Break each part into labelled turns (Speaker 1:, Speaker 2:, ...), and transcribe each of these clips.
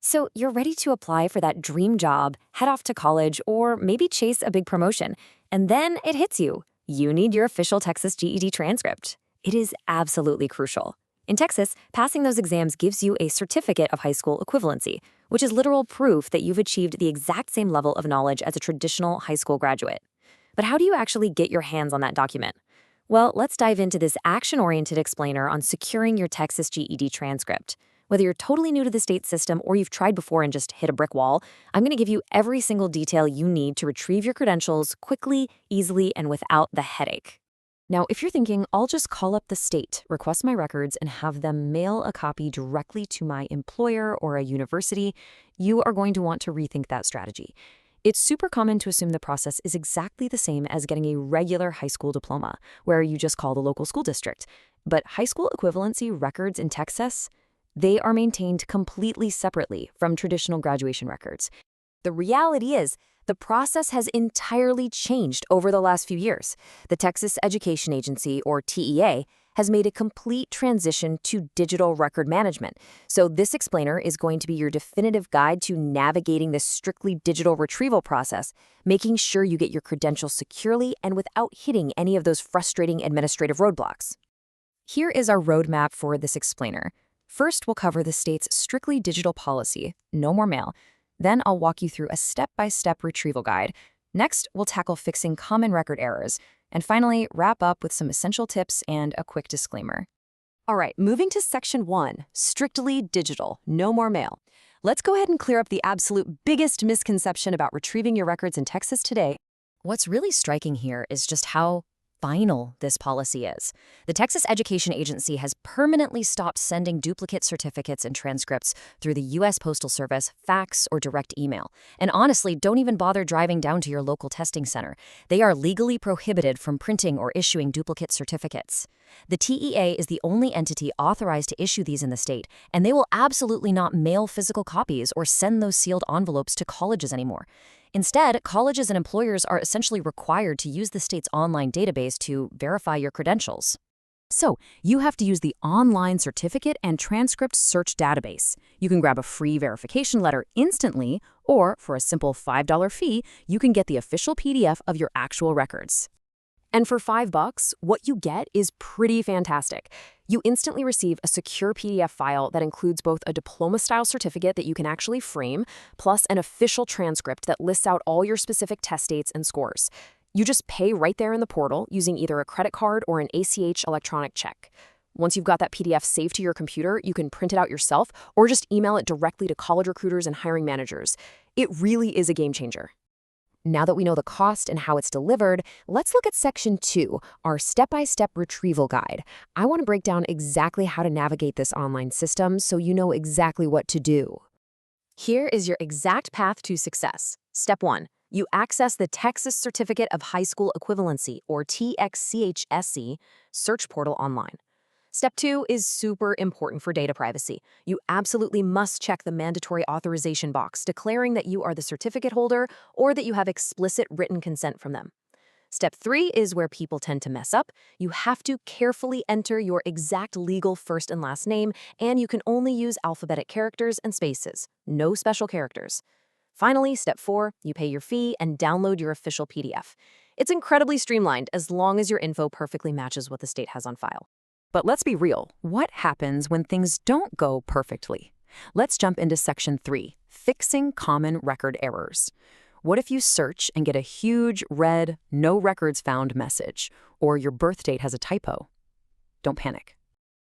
Speaker 1: So you're ready to apply for that dream job, head off to college, or maybe chase a big promotion. And then it hits you. You need your official Texas GED transcript. It is absolutely crucial. In Texas, passing those exams gives you a certificate of high school equivalency, which is literal proof that you've achieved the exact same level of knowledge as a traditional high school graduate. But how do you actually get your hands on that document? Well, let's dive into this action-oriented explainer on securing your Texas GED transcript. Whether you're totally new to the state system or you've tried before and just hit a brick wall, I'm going to give you every single detail you need to retrieve your credentials quickly, easily, and without the headache. Now, if you're thinking, I'll just call up the state, request my records, and have them mail a copy directly to my employer or a university, you are going to want to rethink that strategy. It's super common to assume the process is exactly the same as getting a regular high school diploma, where you just call the local school district. But high school equivalency records in Texas, they are maintained completely separately from traditional graduation records. The reality is, the process has entirely changed over the last few years. The Texas Education Agency, or TEA, has made a complete transition to digital record management. So this explainer is going to be your definitive guide to navigating this strictly digital retrieval process, making sure you get your credentials securely and without hitting any of those frustrating administrative roadblocks. Here is our roadmap for this explainer. First, we'll cover the state's strictly digital policy, no more mail. Then I'll walk you through a step-by-step retrieval guide. Next, we'll tackle fixing common record errors. And finally, wrap up with some essential tips and a quick disclaimer. All right, moving to Section 1, strictly digital, no more mail. Let's go ahead and clear up the absolute biggest misconception about retrieving your records in Texas today. What's really striking here is just how final this policy is. The Texas Education Agency has permanently stopped sending duplicate certificates and transcripts through the U.S. Postal Service, fax, or direct email. And honestly, don't even bother driving down to your local testing center. They are legally prohibited from printing or issuing duplicate certificates. The TEA is the only entity authorized to issue these in the state, and they will absolutely not mail physical copies or send those sealed envelopes to colleges anymore. Instead, colleges and employers are essentially required to use the state's online database to verify your credentials. So, you have to use the online certificate and transcript search database. You can grab a free verification letter instantly, or for a simple $5 fee, you can get the official PDF of your actual records. And for $5, what you get is pretty fantastic. You instantly receive a secure PDF file that includes both a diploma-style certificate that you can actually frame, plus an official transcript that lists out all your specific test dates and scores. You just pay right there in the portal using either a credit card or an ACH electronic check. Once you've got that PDF saved to your computer, you can print it out yourself or just email it directly to college recruiters and hiring managers. It really is a game changer. Now that we know the cost and how it's delivered, let's look at Section 2, our step-by-step retrieval guide. I want to break down exactly how to navigate this online system so you know exactly what to do. Here is your exact path to success. Step 1. You access the Texas Certificate of High School Equivalency, or TXCHSE, search portal online. Step 2 is super important for data privacy. You absolutely must check the mandatory authorization box declaring that you are the certificate holder or that you have explicit written consent from them. Step 3 is where people tend to mess up. You have to carefully enter your exact legal first and last name, and you can only use alphabetic characters and spaces, no special characters. Finally, Step 4, you pay your fee and download your official PDF. It's incredibly streamlined as long as your info perfectly matches what the state has on file. But let's be real, what happens when things don't go perfectly? Let's jump into Section 3, fixing common record errors. What if you search and get a huge red "no records found" message, or your birth date has a typo? Don't panic.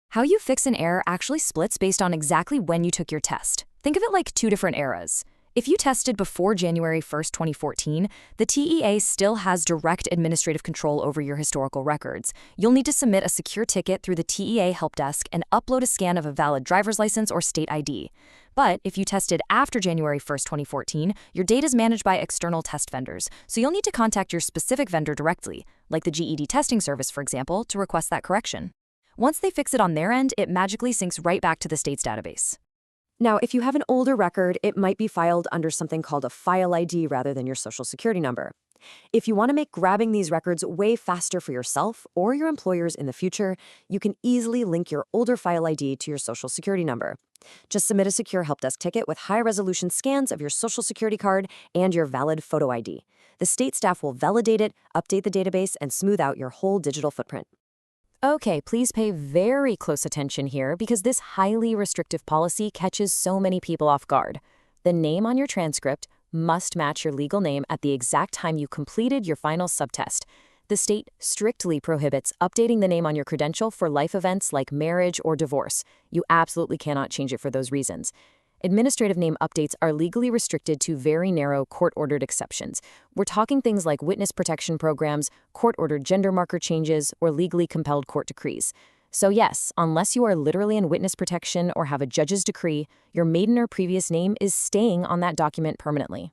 Speaker 1: How you fix an error actually splits based on exactly when you took your test. Think of it like two different eras. If you tested before January 1st, 2014, the TEA still has direct administrative control over your historical records. You'll need to submit a secure ticket through the TEA help desk and upload a scan of a valid driver's license or state ID. But if you tested after January 1st, 2014, your data is managed by external test vendors, so you'll need to contact your specific vendor directly, like the GED testing service, for example, to request that correction. Once they fix it on their end, it magically syncs right back to the state's database. Now, if you have an older record, it might be filed under something called a file ID rather than your social security number. If you want to make grabbing these records way faster for yourself or your employers in the future, you can easily link your older file ID to your social security number. Just submit a secure help desk ticket with high-resolution scans of your Social Security card and your valid photo ID. The state staff will validate it, update the database, and smooth out your whole digital footprint. Okay, please pay very close attention here because this highly restrictive policy catches so many people off guard. The name on your transcript must match your legal name at the exact time you completed your final subtest. The state strictly prohibits updating the name on your credential for life events like marriage or divorce. You absolutely cannot change it for those reasons. Administrative name updates are legally restricted to very narrow court-ordered exceptions. We're talking things like witness protection programs, court-ordered gender marker changes, or legally compelled court decrees. So yes, unless you are literally in witness protection or have a judge's decree, your maiden or previous name is staying on that document permanently.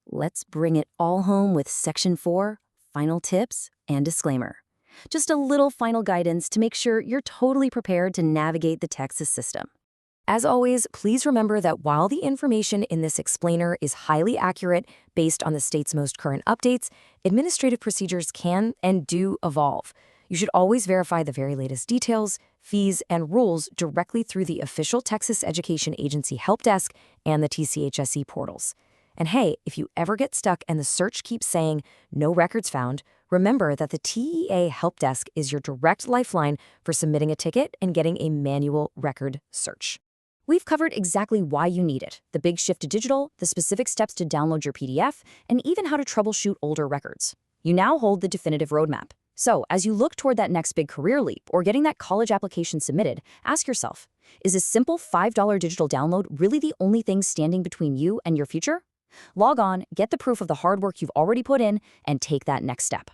Speaker 1: Let's bring it all home with Section 4, Final Tips and Disclaimer. Just a little final guidance to make sure you're totally prepared to navigate the Texas system. As always, please remember that while the information in this explainer is highly accurate based on the state's most current updates, administrative procedures can and do evolve. You should always verify the very latest details, fees, and rules directly through the official Texas Education Agency help desk and the TCHSE portals. And hey, if you ever get stuck and the search keeps saying no records found, remember that the TEA help desk is your direct lifeline for submitting a ticket and getting a manual record search. We've covered exactly why you need it, the big shift to digital, the specific steps to download your PDF, and even how to troubleshoot older records. You now hold the definitive roadmap. So, as you look toward that next big career leap or getting that college application submitted, ask yourself, is this simple $5 digital download really the only thing standing between you and your future? Log on, get the proof of the hard work you've already put in, and take that next step.